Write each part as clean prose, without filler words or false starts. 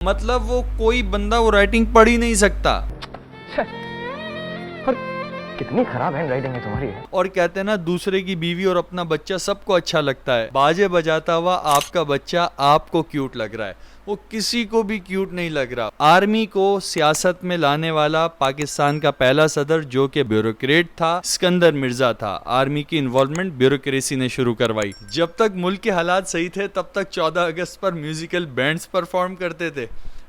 मतलब वो कोई बंदा वो राइटिंग पढ़ ही नहीं सकता। और कितनी खराब हैंड राइटिंग है तुम्हारी। और कहते हैं ना, दूसरे की बीवी और अपना बच्चा सबको अच्छा लगता है, बाजे बजाता हुआ आपका बच्चा आपको क्यूट लग रहा है, वो किसी को भी क्यूट नहीं लग रहा। आर्मी को सियासत में लाने वाला पाकिस्तान का पहला सदर जो कि ब्यूरोक्रेट था, सिकंदर मिर्जा था। आर्मी की इन्वॉल्वमेंट ब्यूरोक्रेसी ने शुरू करवाई। जब तक मुल्क के हालात सही थे तब तक 14 अगस्त पर म्यूजिकल बैंड्स परफॉर्म करते थे।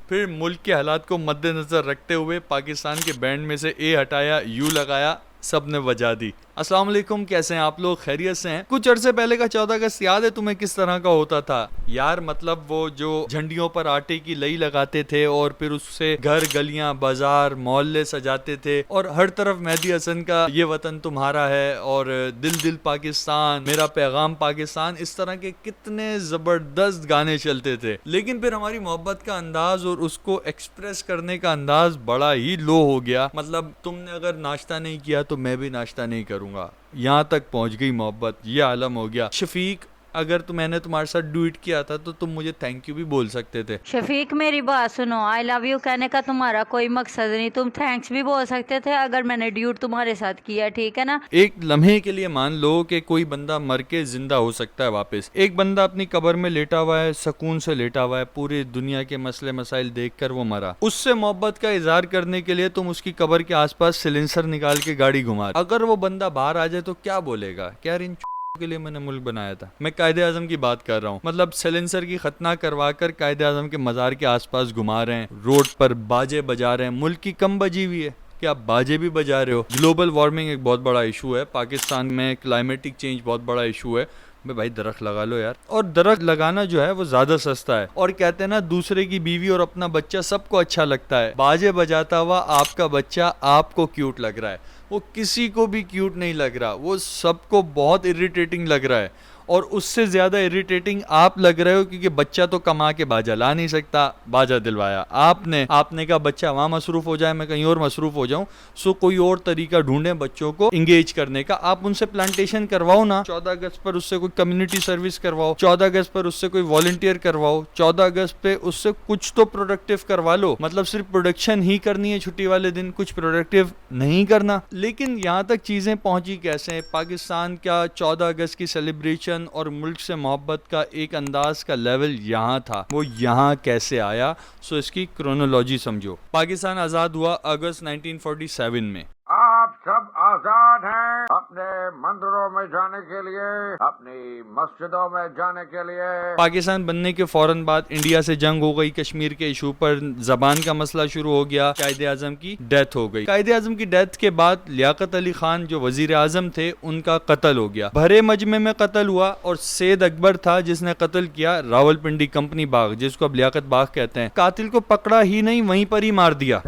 फिर मुल्क के हालात को मद्देनजर रखते हुए पाकिस्तान के बैंड में से ए हटाया, यू लगाया, सब ने बजा दी। अस्सलाम वालेकुम, कैसे हैं आप लोग? खैरियत से हैं? कुछ अरसे पहले का 14 अगस्त याद है तुम्हें किस तरह का होता था यार? मतलब वो जो झंडियों पर आटे की लई लगाते थे और फिर उससे घर, गलियां, बाजार, मोहल्ले सजाते थे और हर तरफ मेहदी हसन का ये वतन तुम्हारा है और दिल दिल पाकिस्तान, मेरा पैगाम पाकिस्तान, इस तरह के कितने जबरदस्त गाने चलते थे। लेकिन फिर हमारी मोहब्बत का अंदाज और उसको एक्सप्रेस करने का अंदाज बड़ा ही लो हो गया। मतलब तुमने अगर नाश्ता नहीं किया तो मैं भी नाश्ता नहीं करूंगा, यहाँ तक पहुंच गई मोहब्बत, ये आलम हो गया। शफीक, अगर मैंने तुम्हारे साथ डुएट किया था तो तुम मुझे थैंक यू भी बोल सकते थे। शफीक मेरी बात सुनो, आई लव यू कहने का तुम्हारा कोई मकसद नहीं, तुम थैंक्स भी बोल सकते थे अगर मैंने ड्यूट तुम्हारे साथ किया, ठीक है ना। एक लम्हे के लिए मान लो कि कोई बंदा मर के जिंदा हो सकता है वापस। एक बंदा अपनी कब्र में लेटा हुआ है, सुकून से लेटा हुआ है, पूरी दुनिया के मसले मसाइल देखकर वो मरा। उससे मोहब्बत का इजहार करने के लिए तुम उसकी कब्र के आसपास सिलेंसर निकाल के गाड़ी घुमा। अगर वो बंदा बाहर आ जाए तो क्या बोलेगा? क्या इन के लिए मैंने मुल्क बनाया था। मैं कायदे आजम की बात कर रहा हूँ। मतलब सिलेंसर की खतना करवा कर कायदे आजम के मजार के आसपास घुमा रहे हैं, रोड पर बाजे बजा रहे हैं। मुल्क की कम बजी हुई है कि आप बाजे भी बजा रहे हो। ग्लोबल वार्मिंग एक बहुत बड़ा इशू है पाकिस्तान में, क्लाइमेटिक चेंज बहुत बड़ा इशू है। भाई दरख्त लगा लो यार। और दरख्त लगाना जो है वो ज्यादा सस्ता है। और कहते हैं ना, दूसरे की बीवी और अपना बच्चा सबको अच्छा लगता है, बाजे बजाता हुआ आपका बच्चा आपको क्यूट लग रहा है, वो किसी को भी क्यूट नहीं लग रहा, वो सबको बहुत इरिटेटिंग लग रहा है। और उससे ज्यादा इरिटेटिंग आप लग रहे हो क्योंकि बच्चा तो कमा के बाजा ला नहीं सकता, बाजा दिलवाया आपने कहा बच्चा वहां मसरूफ हो जाए, मैं कहीं और मसरूफ हो जाऊं, सो कोई और तरीका ढूंढे बच्चों को इंगेज करने का। आप उनसे प्लांटेशन करवाओ ना, 14 अगस्त पर उससे कोई कम्युनिटी सर्विस करवाओ, 14 अगस्त पर उससे कोई वॉलंटियर करवाओ, 14 अगस्त पे उससे कुछ तो प्रोडक्टिव करवा लो। मतलब सिर्फ प्रोडक्शन ही करनी है छुट्टी वाले दिन, कुछ प्रोडक्टिव नहीं करना। लेकिन यहाँ तक चीजें पहुंची कैसे? पाकिस्तान का 14 अगस्त की सेलिब्रेशन और मुल्क से मोहब्बत का एक अंदाज का लेवल यहाँ था, वो यहाँ कैसे आया? सो इसकी क्रोनोलॉजी समझो। पाकिस्तान आजाद हुआ अगस्त 1947 में। आप सब आजाद हैं अपने मंदिरों में जाने के लिए, अपनी मस्जिदों में जाने के लिए। पाकिस्तान बनने के फौरन बाद इंडिया से जंग हो गई, कश्मीर के इशू पर जबान का मसला शुरू हो गया, कायदे आजम की डेथ हो गई। कायदे आजम की डेथ के बाद लियाकत अली खान जो वजीर आजम थे उनका कत्ल हो गया, भरे मजमे में कत्ल हुआ। और सैयद अकबर था जिसने कत्ल किया रावलपिंडी कंपनी बाग, जिसको अब लियाकत बाग कहते हैं। कातिल को पकड़ा ही नहीं, वहीं पर ही मार दिया।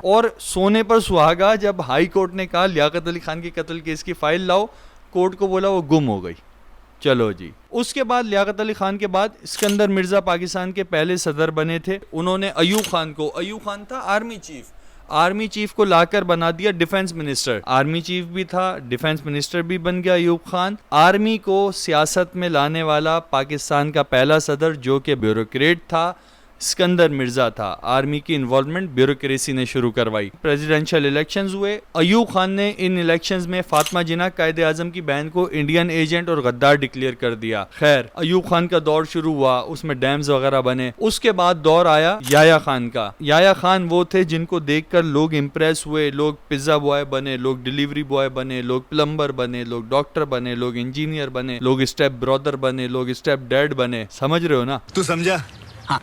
और सोने पर सुहागा, जब हाई कोर्ट ने कहा लियाकत अली खान के कत्ल केस की फाइल लाओ, कोर्ट को बोला वो गुम हो गई। चलो जी। उसके बाद लियाकत अली खान के बाद सिकंदर मिर्जा पाकिस्तान के पहले सदर बने थे। उन्होंने अयूब खान को, अयूब खान था आर्मी चीफ को लाकर बना दिया डिफेंस मिनिस्टर। आर्मी चीफ भी था, डिफेंस मिनिस्टर भी बन गया अयूब खान। आर्मी को सियासत में लाने वाला पाकिस्तान का पहला सदर जो कि ब्यूरोक्रेट था, सिकंदर मिर्जा था। आर्मी की इन्वॉल्वमेंट ब्यूरोक्रेसी ने शुरू करवाई। प्रेसिडेंशियल इलेक्शंस हुए। अयूब खान ने इन इलेक्शंस में फातिमा जिन्ना कायदे आजम की बहन को इंडियन एजेंट और गद्दार डिक्लेयर कर दिया। खैर, अयूब खान का दौर शुरू हुआ, उसमें डैम्स वगैरह बने। उसके बाद दौर आया याया खान का। याया खान वो थे जिनको देखकर लोग इम्प्रेस हुए, लोग पिज्जा बॉय बने, लोग डिलीवरी बॉय बने, लोग प्लम्बर बने, लोग डॉक्टर बने, लोग इंजीनियर बने, लोग स्टेप ब्रदर बने, लोग स्टेप डैड बने। समझ रहे हो ना? तू समझा?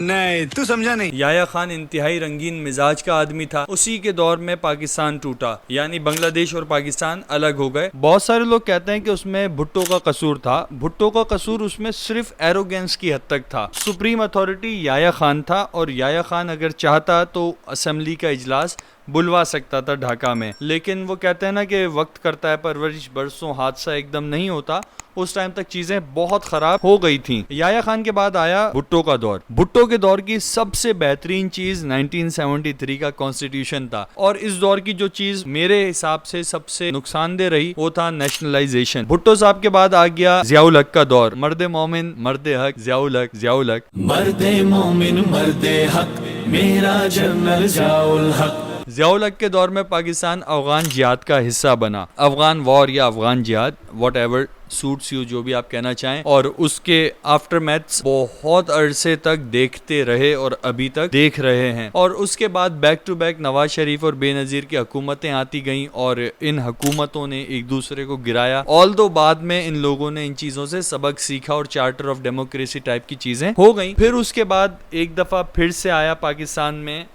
नहीं, तू समझा नहीं। याया खान इंतहाई रंगीन मिजाज का आदमी था। उसी के दौर में पाकिस्तान टूटा, यानी बांग्लादेश और पाकिस्तान अलग हो गए। बहुत सारे लोग कहते हैं कि उसमें भुट्टो का कसूर था। भुट्टो का कसूर उसमें सिर्फ एरोगेंस की हद तक था। सुप्रीम अथॉरिटी याया खान था और याया खान अगर चाहता तो असेंबली का इजलास बुलवा सकता था ढाका में। लेकिन वो कहते हैं ना कि वक्त करता है परवरिश, बरसों हादसा एकदम नहीं होता। उस टाइम तक चीजें बहुत खराब हो गई थी। याह्या खान के बाद आया भुट्टो का दौर। भुट्टो के दौर की सबसे बेहतरीन चीज 1973 का कॉन्स्टिट्यूशन था, और इस दौर की जो चीज मेरे हिसाब से सबसे नुकसानदेह रही वो था नेशनलाइजेशन। भुट्टो साहब के बाद आ गया जियाउल हक का दौर। मर्दे मोमिन मर्दे हक जियाउल हक जियाउल हक मर्दे मोमिन मर्दे हक मेरा जनरल जियाउल हक। जियाउल हक के दौर में पाकिस्तान अफगान जिहाद का हिस्सा बना। अफगान वॉर या अफगान जिहाद, वॉट एवर सूट्स यू, जो भी आप कहना चाहें। और उसके आफ्टर मैथ्स बहुत अरसे तक देखते रहे और अभी तक देख रहे हैं। और उसके बाद back to back Nawaz Sharif और बेनजीर की हुकूमतें आती गईं और इन हुकूमतों ने एक दूसरे को गिराया। ऑल्दो बाद में इन लोगों ने इन चीजों से सबक सीखा और चार्टर ऑफ डेमोक्रेसी टाइप की चीजें हो गई। फिर उसके बाद एक दफा फिर से आया पाकिस्तान में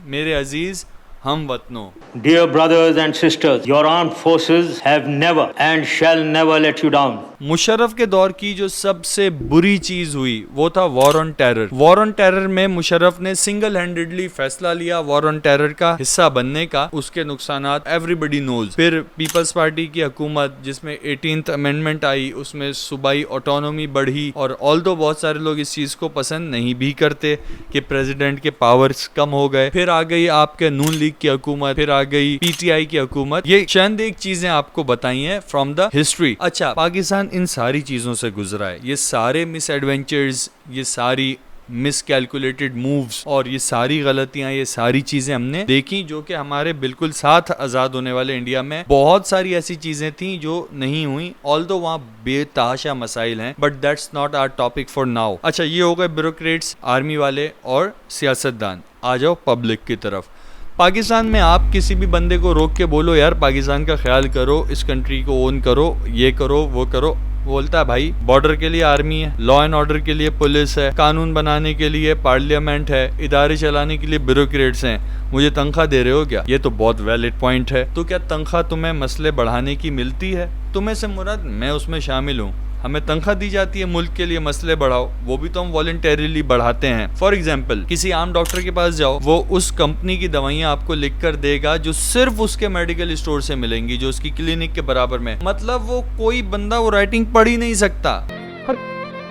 मेरे अजीज हम वतनों। Dear brothers and sisters, your armed forces have never and shall never let you down. Musharraf के दौर की जो सबसे बुरी चीज हुई वो था war on terror. War on terror में मुशर्रफ ने सिंगल हैंडेडली फैसला लिया वॉर ऑन टेरर का हिस्सा बनने का। उसके नुकसानात एवरीबडी नोज। फिर पीपल्स पार्टी की हुकूमत जिसमें 18th अमेंडमेंट आई, उसमें सूबाई ऑटोनॉमी बढ़ी। और ऑल्दो बहुत सारे लोग इस चीज को पसंद नहीं भी करते कि प्रेसिडेंट के पावर्स कम हो गए। फिर आ गई आपके नून लीग की हुकूमत, फिर आ गई पीटीआई की हुकूमत। ये चंद एक चीजें आपको बताई हैं फ्रॉम द हिस्ट्री। अच्छा, पाकिस्तान इन सारी चीजों से गुजरा है। ये सारे मिस एडवेंचर्स, ये सारी मिस कैलकुलेटेड मूव्स और ये सारी गलतियां, ये सारी चीजें हमने देखी जो कि हमारे बिल्कुल साथ आजाद होने वाले इंडिया में बहुत सारी ऐसी चीजें थी जो नहीं हुई। ऑल्दो वहाँ बेतहाशा मसाइल हैं, but that's not our topic for now. अच्छा, ये हो गए ब्यूरोक्रेट्स, आर्मी वाले और सियासतदान। आ जाओ पब्लिक की तरफ। पाकिस्तान में आप किसी भी बंदे को रोक के बोलो यार पाकिस्तान का ख्याल करो, इस कंट्री को ओन करो, ये करो वो करो, बोलता है भाई बॉर्डर के लिए आर्मी है, लॉ एंड ऑर्डर के लिए पुलिस है, कानून बनाने के लिए पार्लियामेंट है, इदारे चलाने के लिए ब्यूरोक्रेट्स हैं, मुझे तनख्वाह दे रहे हो क्या? ये तो बहुत वैलिड पॉइंट है। तो क्या तनख्वाह तुम्हें मसले बढ़ाने की मिलती है? तुम्हें से मुराद मैं उसमें शामिल हूँ। हमें तनख्वाह दी जाती है मुल्क के लिए मसले बढ़ाओ, वो भी तो हम वॉलंटरीली बढ़ाते हैं। फॉर एग्जाम्पल, किसी आम डॉक्टर के पास जाओ, वो उस कंपनी की दवाइयाँ आपको लिख कर देगा जो सिर्फ उसके मेडिकल स्टोर से मिलेंगी, जो उसकी क्लिनिक के बराबर में। मतलब वो कोई बंदा वो राइटिंग पढ़ ही नहीं सकता।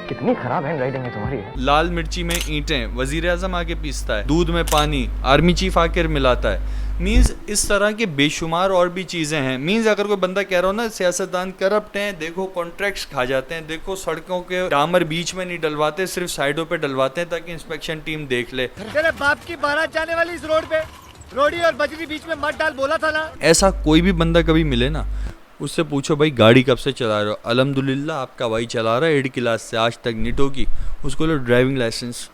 कितनी खराब हैंड राइटिंग है तुम्हारी। लाल मिर्ची में ईंटें वजीर आजम आके पीसता है, दूध में पानी आर्मी चीफ आकर मिलाता है। मीन्स इस तरह के बेशुमार और भी चीज़ें हैं। मीन्स अगर कोई बंदा कह रहा हो ना सियासतदान करप्ट हैं, देखो कॉन्ट्रैक्ट्स खा जाते हैं, देखो सड़कों के डामर बीच में नहीं डलवाते, सिर्फ साइडों पे डलवाते हैं ताकि इंस्पेक्शन टीम देख ले। तेरे बाप की बारात जाने वाली इस रोड पे रोडी और बजरी बीच में मत डाल बोला था ना। ऐसा कोई भी बंदा कभी मिले ना, उससे पूछो भाई गाड़ी कब से चला रहे हो? अल्हम्दुलिल्लाह आपका भाई चला रहा है 8 क्लास से आज तक नहीं ठोकी। उसको लो ड्राइविंग लाइसेंस,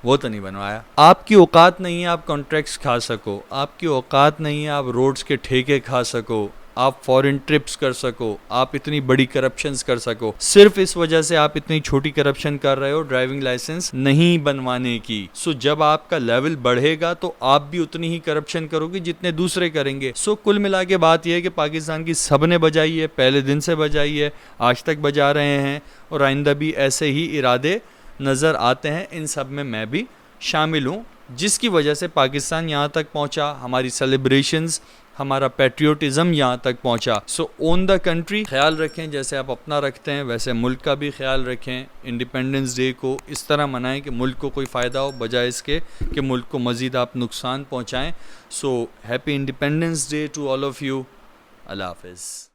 वो तो नहीं बनवाया। आपकी औकात नहीं है आप कॉन्ट्रैक्ट्स खा सको, आपकी औकात नहीं है आप रोड्स के ठेके खा सको, आप फॉरेन ट्रिप्स कर सको, आप इतनी बड़ी करप्शंस कर सको। सिर्फ इस वजह से आप इतनी छोटी करप्शन कर रहे हो ड्राइविंग लाइसेंस नहीं बनवाने की। सो जब आपका लेवल बढ़ेगा तो आप भी उतनी ही करप्शन करोगे जितने दूसरे करेंगे। सो कुल मिला के बात यह है कि पाकिस्तान की सबने बजाई है, पहले दिन से बजाई है, आज तक बजा रहे हैं और आइंदा भी ऐसे ही इरादे नज़र आते हैं। इन सब में मैं भी शामिल हूँ, जिसकी वजह से पाकिस्तान यहाँ तक पहुँचा, हमारी सेलिब्रेशंस, हमारा पैट्रियोटिज्म यहाँ तक पहुँचा। सो ओन द कंट्री, ख्याल रखें जैसे आप अपना रखते हैं वैसे मुल्क का भी ख्याल रखें। इंडिपेंडेंस डे को इस तरह मनाएं कि मुल्क को कोई फ़ायदा हो, बजाय इसके कि मुल्क को मज़ीद आप नुकसान पहुँचाएँ। So happy independence day to all of you. अल्लाह हाफ़िज़।